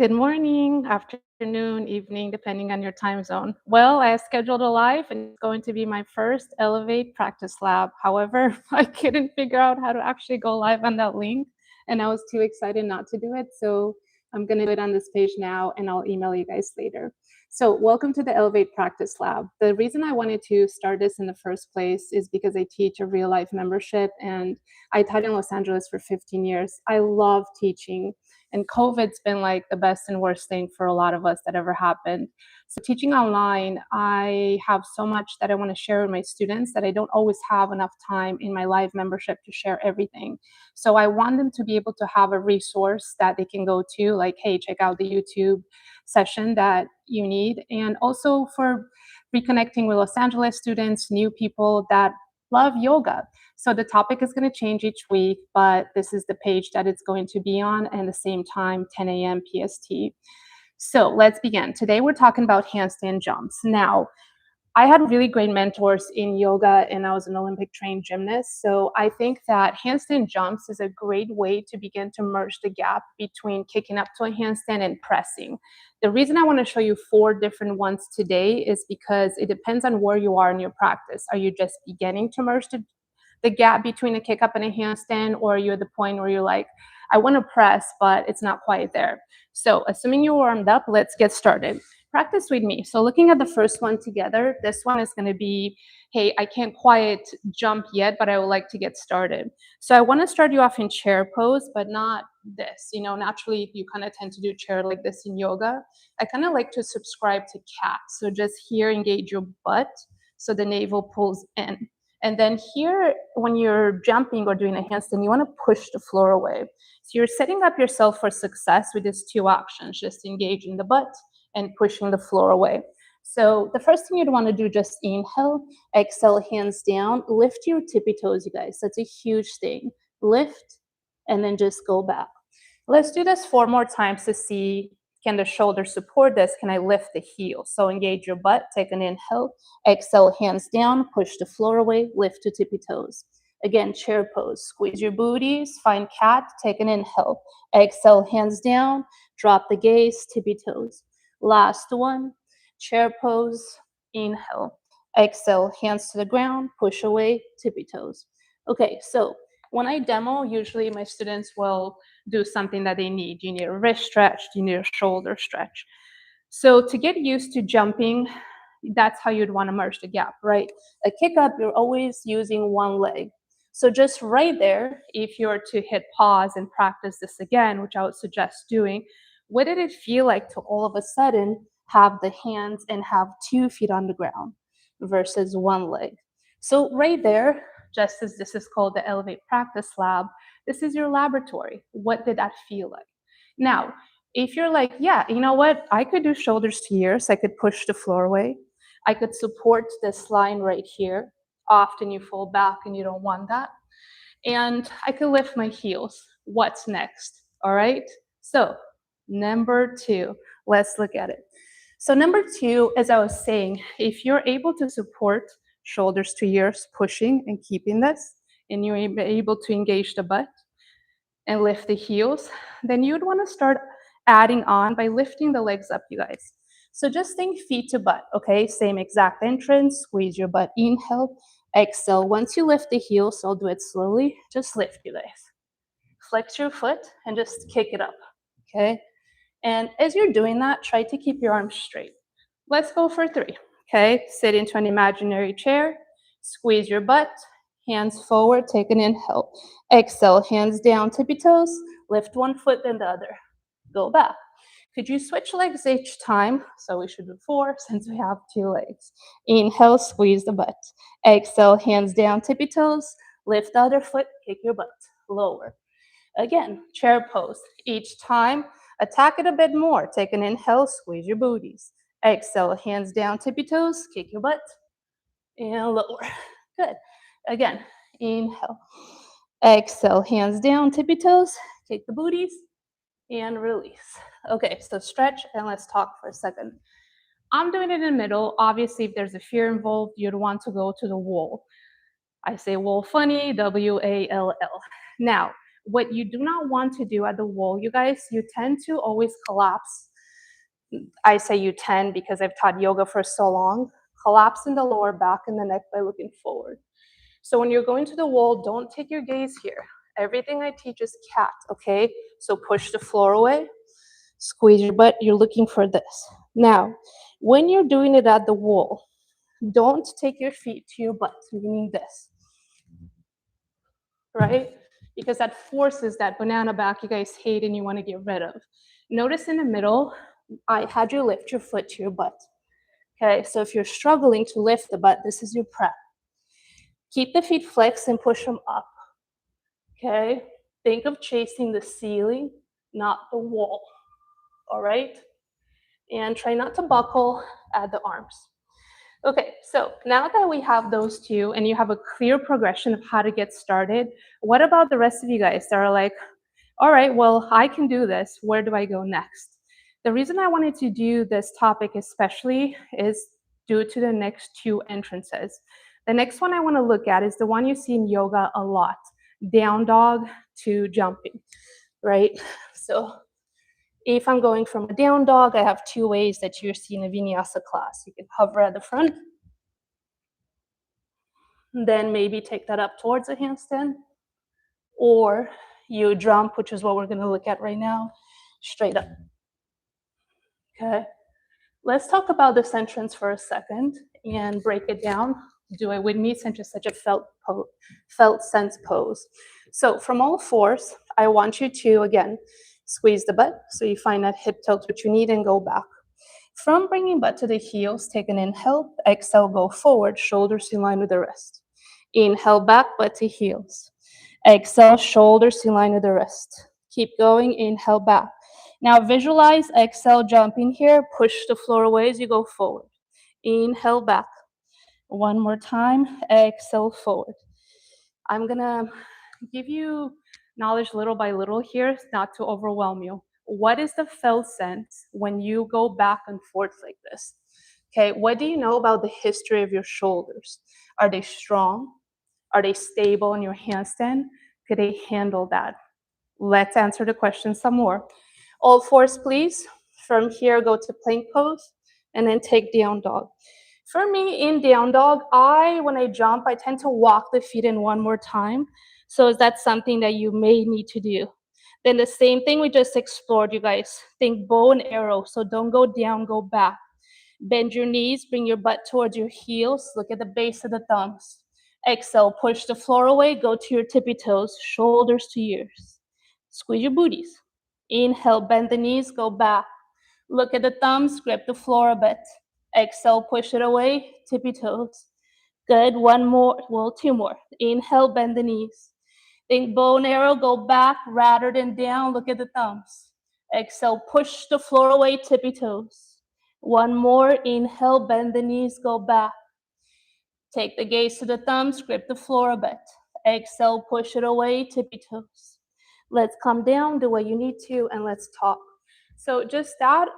Good morning, afternoon, evening, depending on your time zone. Well, I scheduled a live and it's going to be my first Ellavate Practice Lab. However, I couldn't figure out how to actually go live on that link, and I was too excited not to do it. So I'm going to do it on this page now, and I'll email you guys later. So, welcome to the Ellavate Practice Lab. The reason I wanted to start this in the first place is because I teach a real life membership, and I taught in Los Angeles for 15 years. I love teaching. And COVID's been like the best and worst thing for a lot of us that ever happened. So teaching online, I have so much that I want to share with my students that I don't always have enough time in my live membership to share everything. So I want them to be able to have a resource that they can go to, like, hey, check out the YouTube session that you need. And also for reconnecting with Los Angeles students, new people that love yoga. So the topic is going to change each week, but this is the page that it's going to be on, and the same time, 10 a.m. PST. So let's begin. Today we're talking about handstand jumps. Now, I had really great mentors in yoga, and I was an Olympic trained gymnast. So I think that handstand jumps is a great way to begin to merge the gap between kicking up to a handstand and pressing. The reason I want to show you 4 different ones today is because it depends on where you are in your practice. Are you just beginning to merge the gap between a kick up and a handstand, or are you at the point where you're like, I want to press, but it's not quite there? So assuming you're warmed up, let's get started. Practice with me. So looking at the first one together, this one is going to be, hey, I can't quite jump yet, but I would like to get started. So I want to start you off in chair pose, but not this. Naturally, you kind of tend to do chair like this in yoga. I kind of like to subscribe to cat. So just here, engage your butt so the navel pulls in. And then here, when you're jumping or doing a handstand, you want to push the floor away. So you're setting up yourself for success with these 2 actions, just engaging the butt and pushing the floor away. So the first thing you'd want to do, just inhale, exhale, hands down, lift your tippy toes, you guys. That's a huge thing. Lift, and then just go back. Let's do this 4 more times to see, can the shoulder support this? Can I lift the heel? So engage your butt, take an inhale, exhale, hands down, push the floor away, lift to tippy toes. Again, chair pose, squeeze your booties, find cat, take an inhale, exhale, hands down, drop the gaze, tippy toes. Last one, chair pose, inhale, exhale, hands to the ground, push away, tippy toes. Okay, so when I demo, usually my students will do something that they need. You need a wrist stretch, you need a shoulder stretch. So to get used to jumping, that's how you'd want to merge the gap, right? A kick up, you're always using one leg. So just right there, if you're to hit pause and practice this again, which I would suggest doing, what did it feel like to all of a sudden have the hands and have 2 feet on the ground versus one leg? So right there, just as this is called the Ellavate Practice Lab, this is your laboratory. What did that feel like? Now, if you're like, yeah, you know what? I could do shoulders to ears. I could push the floor away. I could support this line right here. Often you fall back and you don't want that. And I could lift my heels. What's next? All right. So number 2, let's look at it. So number 2, as I was saying, if you're able to support shoulders to ears, pushing and keeping this, and you're able to engage the butt and lift the heels, then you'd want to start adding on by lifting the legs up, you guys. So just think feet to butt, okay? Same exact entrance, squeeze your butt, inhale, exhale. Once you lift the heels, I'll do it slowly, just lift, you guys. Flex your foot and just kick it up, okay? And as you're doing that, try to keep your arms straight. Let's go for 3, okay? Sit into an imaginary chair, squeeze your butt, hands forward, take an inhale. Exhale, hands down, tippy toes, lift one foot, then the other. Go back. Could you switch legs each time? So we should do 4 since we have 2 legs. Inhale, squeeze the butt. Exhale, hands down, tippy toes, lift the other foot, kick your butt, lower. Again, chair pose. Each time, attack it a bit more. Take an inhale, squeeze your booties. Exhale, hands down, tippy toes, kick your butt, and lower. Good. Again, inhale. Exhale, hands down, tippy toes, kick the booties, and release. Okay, so stretch, and let's talk for a second. I'm doing it in the middle. Obviously, if there's a fear involved, you'd want to go to the wall. I say wall funny, W-A-L-L. Now, What you do not want to do at the wall, you guys, you tend to always collapse. I say you tend because I've taught yoga for so long. Collapse in the lower back and the neck by looking forward. So when you're going to the wall, don't take your gaze here. Everything I teach is cat, okay? So push the floor away, squeeze your butt, you're looking for this. Now, when you're doing it at the wall, don't take your feet to your butt, meaning this, right? Because that forces that banana back you guys hate and you want to get rid of. Notice in the middle, I had you lift your foot to your butt. Okay, so if you're struggling to lift the butt, this is your prep. Keep the feet flexed and push them up. Okay, think of chasing the ceiling, not the wall. All right, and try not to buckle at the arms. Okay, so now that we have those two and you have a clear progression of how to get started, what about the rest of you guys that are like, all right, well, I can do this. Where do I go next? The reason I wanted to do this topic especially is due to the next two entrances. The next one I want to look at is the one you see in yoga a lot, down dog to jumping, right? So if I'm going from a down dog, I have two ways that you see in a vinyasa class. You can hover at the front, then maybe take that up towards a handstand, or you jump, which is what we're going to look at right now, straight up. Okay, let's talk about this entrance for a second and break it down. Do it with me since it's such a felt sense pose. So from all fours, I want you to, again, squeeze the butt so you find that hip tilt which you need and go back. From bringing butt to the heels, take an inhale, exhale, go forward, shoulders in line with the wrist. Inhale back, butt to heels. Exhale, shoulders in line with the wrist. Keep going, inhale back. Now visualize, exhale, jumping here, push the floor away as you go forward. Inhale back. One more time, exhale forward. I'm gonna give you knowledge little by little here, not to overwhelm you. What is the felt sense when you go back and forth like this? Okay, what do you know about the history of your shoulders? Are they strong? Are they stable in your handstand? Could they handle that? Let's answer the question some more. All fours, please. From here, go to plank pose, and then take down dog. For me, in down dog, when I jump, I tend to walk the feet in one more time. So is that something that you may need to do? Then the same thing we just explored, you guys. Think bow and arrow, so don't go down, go back. Bend your knees, bring your butt towards your heels, look at the base of the thumbs. Exhale, push the floor away, go to your tippy toes, shoulders to ears. Squeeze your booties. Inhale, bend the knees, go back. Look at the thumbs, grip the floor a bit. Exhale, push it away, tippy toes. Good, one more, well, two more. Inhale, bend the knees. Think bow and arrow, go back rather than down, look at the thumbs. Exhale, push the floor away, tippy toes. One more, inhale, bend the knees, go back. Take the gaze to the thumbs, grip the floor a bit. Exhale, push it away, tippy toes. Let's come down the way you need to, and let's talk. So just that,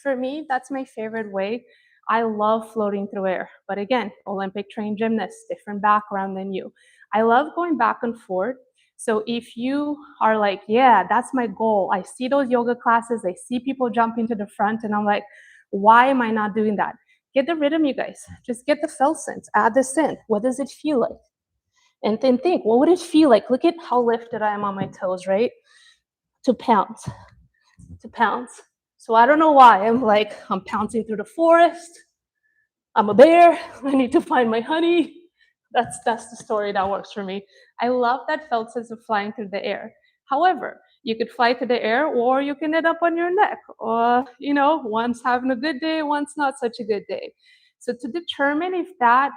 for me, that's my favorite way. I love floating through air. But again, Olympic trained gymnast, different background than you. I love going back and forth. So if you are like, yeah, that's my goal. I see those yoga classes, I see people jumping to the front, and I'm like, why am I not doing that? Get the rhythm, you guys. Just get the felt sense. Add this in. What does it feel like? And then think, what would it feel like? Look at how lifted I am on my toes, right? To pounce. So I don't know why. I'm pouncing through the forest. I'm a bear. I need to find my honey. That's the story that works for me. I love that felt sense of flying through the air. However, you could fly through the air or you can end up on your neck. Or, one's having a good day, one's not such a good day. So to determine if that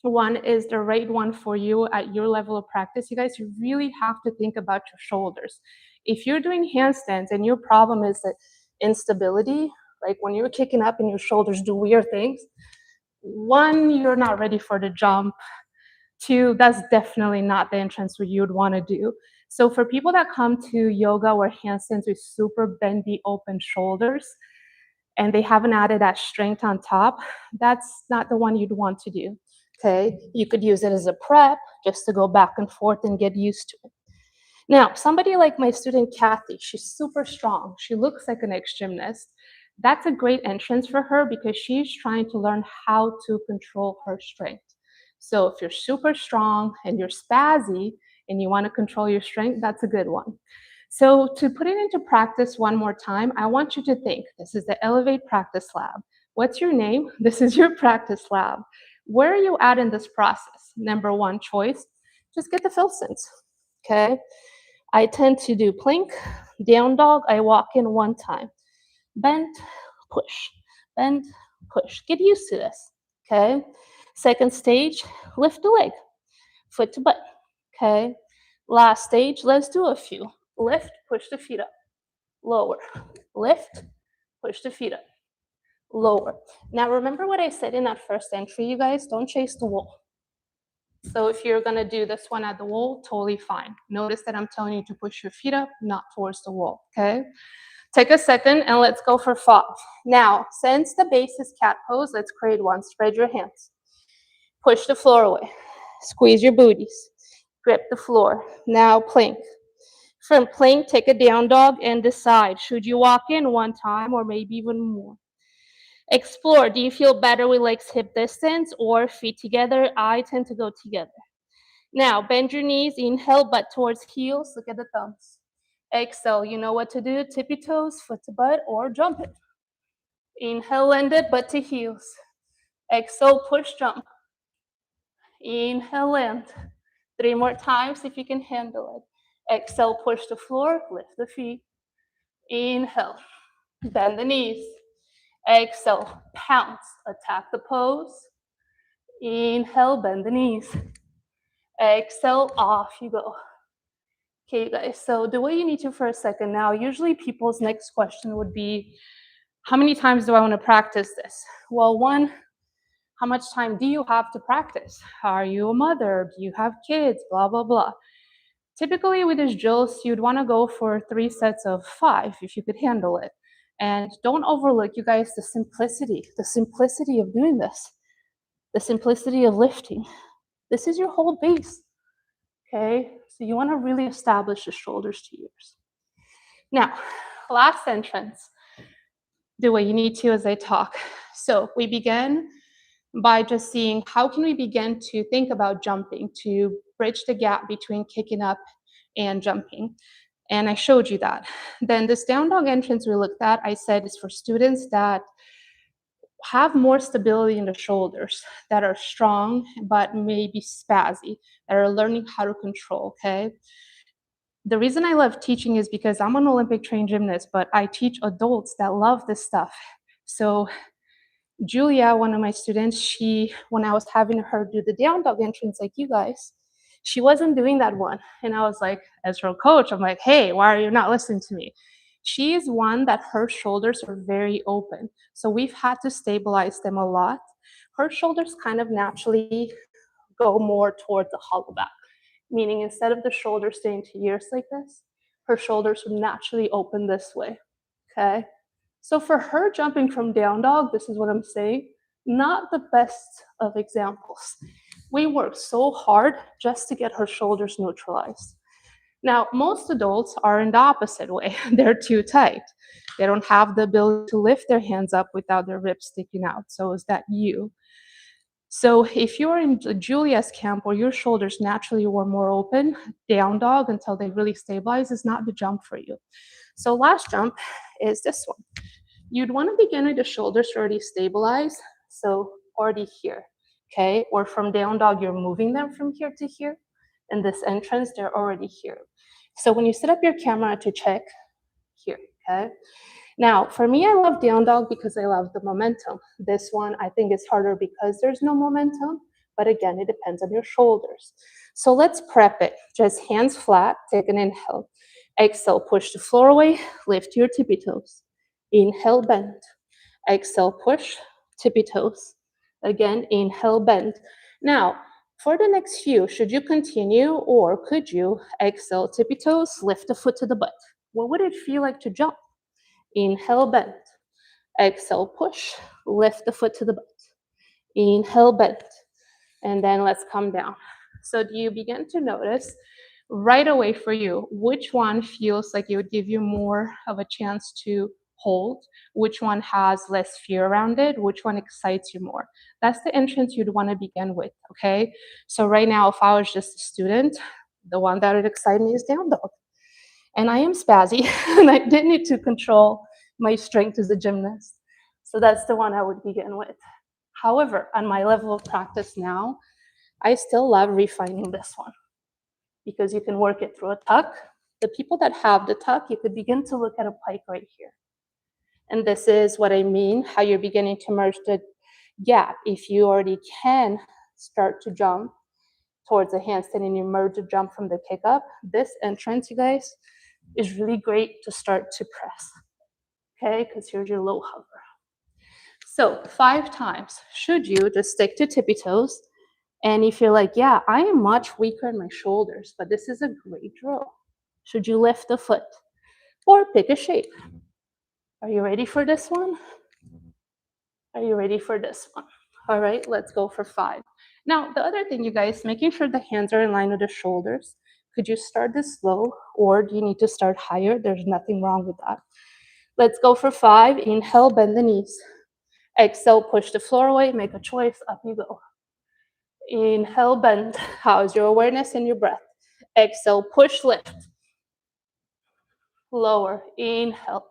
one is the right one for you at your level of practice, you guys, you really have to think about your shoulders. If you're doing handstands and your problem is that instability, like when you're kicking up and your shoulders do weird things, one, you're not ready for the jump. Two, that's definitely not the entrance what you'd want to do. So for people that come to yoga or handstands with super bendy open shoulders and they haven't added that strength on top, that's not the one you'd want to do. Okay, you could use it as a prep just to go back and forth and get used to it. Now, somebody like my student Kathy, she's super strong. She looks like an ex-gymnast. That's a great entrance for her because she's trying to learn how to control her strength. So if you're super strong and you're spazzy and you want to control your strength, that's a good one. So to put it into practice one more time, I want you to think, this is the Ellavate Practice Lab. What's your name? This is your practice lab. Where are you at in this process? Number one choice, just get the fill sense, okay? I tend to do plank, down dog, I walk in one time. Bend, push, bend, push. Get used to this, okay? Second stage, lift the leg, foot to butt, okay? Last stage, let's do a few. Lift, push the feet up, lower. Lift, push the feet up, lower. Now remember what I said in that first entry, you guys, don't chase the wall. So if you're gonna do this one at the wall, totally fine. Notice that I'm telling you to push your feet up, not towards the wall, okay? Take a second and let's go for 5. Now, since the base is cat pose, let's create one. Spread your hands. Push the floor away. Squeeze your booties. Grip the floor. Now plank. From plank, take a down dog and decide, should you walk in one time or maybe even more? Explore, do you feel better with legs hip distance or feet together? I tend to go together. Now, bend your knees, inhale, butt towards heels, look at the thumbs. Exhale, you know what to do, tippy toes, foot to butt, or jump it. Inhale, land it, butt to heels. Exhale, push, jump. Inhale, land. 3 more times if you can handle it. Exhale, push the floor, lift the feet. Inhale, bend the knees. Exhale, pounce, attack the pose. Inhale, bend the knees. Exhale, off you go. Okay, you guys, so do what you need to for a second now. Usually people's next question would be, how many times do I want to practice this? Well, one, how much time do you have to practice? Are you a mother? Do you have kids? Blah, blah, blah. Typically with these drills, you'd want to go for 3 sets of 5 if you could handle it. And don't overlook, you guys, the simplicity of doing this, the simplicity of lifting. This is your whole base, okay? So you want to really establish the shoulders to yours. Now, last entrance, do what you need to as I talk. So we begin by just seeing how can we begin to think about jumping to bridge the gap between kicking up and jumping. And I showed you that. Then this down dog entrance we looked at, I said is for students that have more stability in the shoulders, that are strong, but maybe spazzy, that are learning how to control, okay? The reason I love teaching is because I'm an Olympic trained gymnast, but I teach adults that love this stuff. So Julia, one of my students, when I was having her do the down dog entrance like you guys, she wasn't doing that one. And I was like, as her coach, I'm like, hey, why are you not listening to me? She is one that her shoulders are very open. So we've had to stabilize them a lot. Her shoulders kind of naturally go more towards the hollow back, meaning instead of the shoulders staying to ears like this, her shoulders would naturally open this way, okay? So for her jumping from down dog, this is what I'm saying, not the best of examples. We worked so hard just to get her shoulders neutralized. Now, most adults are in the opposite way. They're too tight. They don't have the ability to lift their hands up without their ribs sticking out. So is that you? So if you're in Julia's camp where your shoulders naturally were more open, down dog until they really stabilize is not the jump for you. So last jump is this one. You'd want to begin with the shoulders already stabilized, so already here, okay? Or from down dog, you're moving them from here to here. And this entrance, they're already here. So when you set up your camera to check, here, okay? Now, for me, I love down dog because I love the momentum. This one, I think is harder because there's no momentum, but again, it depends on your shoulders. So let's prep it. Just hands flat, take an inhale. Exhale, push the floor away, lift your tippy toes. Inhale, bend. Exhale, push, tippy toes. Again, inhale, bend. Now, for the next few, should you continue or could you exhale, tippy toes, lift the foot to the butt? What would it feel like to jump? Inhale, bend. Exhale, push, lift the foot to the butt. Inhale, bend. And then let's come down. So do you begin to notice Right away for you, which one feels like it would give you more of a chance to hold? Which one has less fear around it? Which one excites you more? That's the entrance you'd want to begin with, okay? So right now, if I was just a student, the one that would excite me is down dog. And I am spazzy, and I did need to control my strength as a gymnast. So that's the one I would begin with. However, on my level of practice now, I still love refining this one because you can work it through a tuck. The people that have the tuck, you could begin to look at a pike right here. And this is what I mean, how you're beginning to merge the gap. If you already can start to jump towards a handstand and you merge the jump from the kick up, this entrance, you guys, is really great to start to press, okay? Because here's your low hover. So 5 times, should you just stick to tippy toes, and if you're like, yeah, I am much weaker in my shoulders, but this is a great drill. Should you lift the foot or pick a shape? Are you ready for this one? Are you ready for this one? All right, let's go for 5. Now, the other thing, you guys, making sure the hands are in line with the shoulders. Could you start this slow, or do you need to start higher? There's nothing wrong with that. Let's go for 5. Inhale, bend the knees. Exhale, push the floor away, make a choice, up you go. Inhale, bend. How's your awareness and your breath? Exhale, push, lift. Lower, inhale.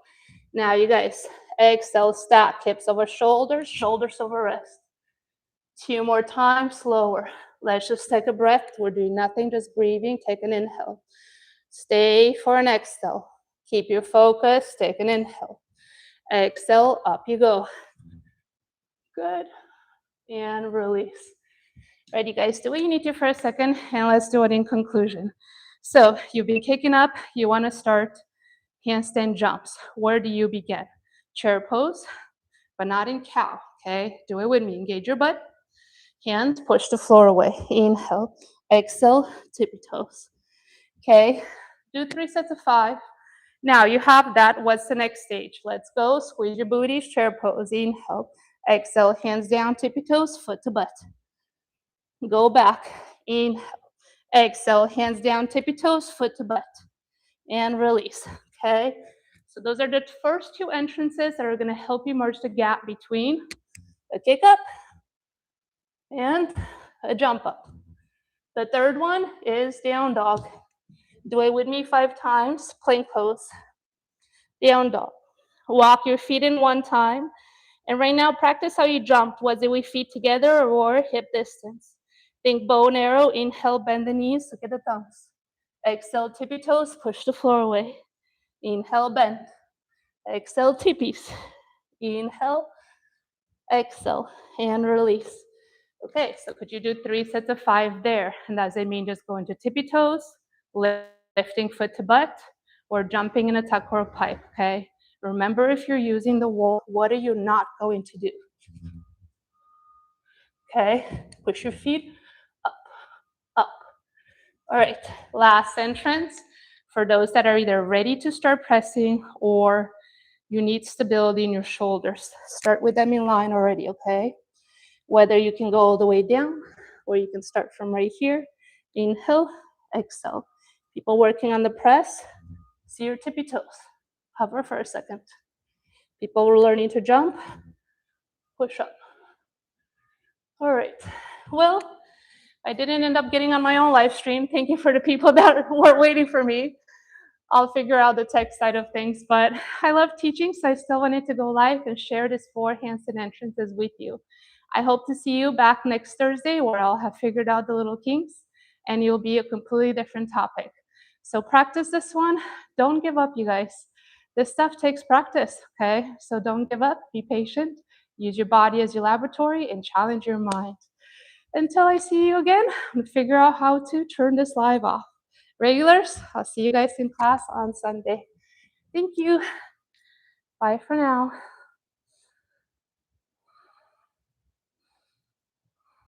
Now you guys, exhale, stack, hips over shoulders, shoulders over wrist. 2 more times, lower. Let's just take a breath. We're doing nothing, just breathing. Take an inhale. Stay for an exhale. Keep your focus, take an inhale. Exhale, up you go. Good. And release. Ready, guys? Do what you need to for a second, and let's do it in conclusion. So you've been kicking up. You want to start handstand jumps. Where do you begin? Chair pose, but not in cow, okay? Do it with me. Engage your butt. Hands, push the floor away. Inhale, exhale, tippy toes. Okay, do 3 sets of 5. Now you have that. What's the next stage? Let's go. Squeeze your booties, chair pose. Inhale, exhale, hands down, tippy toes, foot to butt. Go back. Inhale, exhale, hands down, tippy toes, foot to butt. And release, okay? So those are the first 2 entrances that are gonna help you merge the gap between a kick up and a jump up. The third one is down dog. Do it with me 5 times, plank pose. Down dog. Walk your feet in 1 time. And right now, practice how you jumped. Was it with feet together or hip distance? Think bow and arrow. Inhale, bend the knees. Look at the thumbs. Exhale, tippy toes. Push the floor away. Inhale, bend. Exhale, tippies. Inhale, exhale, and release. Okay, so could you do 3 sets of 5 there? And does it mean just going to tippy toes, lifting foot to butt, or jumping in a tuck or a pipe, okay? Remember, if you're using the wall, what are you not going to do? Okay, push your feet up, up. All right, last entrance. For those that are either ready to start pressing or you need stability in your shoulders, start with them in line already, okay? Whether you can go all the way down or you can start from right here. Inhale, exhale. People working on the press, see your tippy toes. Hover for a second. People were learning to jump, push up. All right, well, I didn't end up getting on my own live stream. Thank you for the people that were waiting for me. I'll figure out the tech side of things, but I love teaching, so I still wanted to go live and share this 4 handstand entrances with you. I hope to see you back next Thursday where I'll have figured out the little kinks and you'll be a completely different topic. So practice this one. Don't give up, you guys. This stuff takes practice, okay? So don't give up, be patient, use your body as your laboratory and challenge your mind. Until I see you again, I'm gonna figure out how to turn this live off. Regulars, I'll see you guys in class on Sunday. Thank you. Bye for now.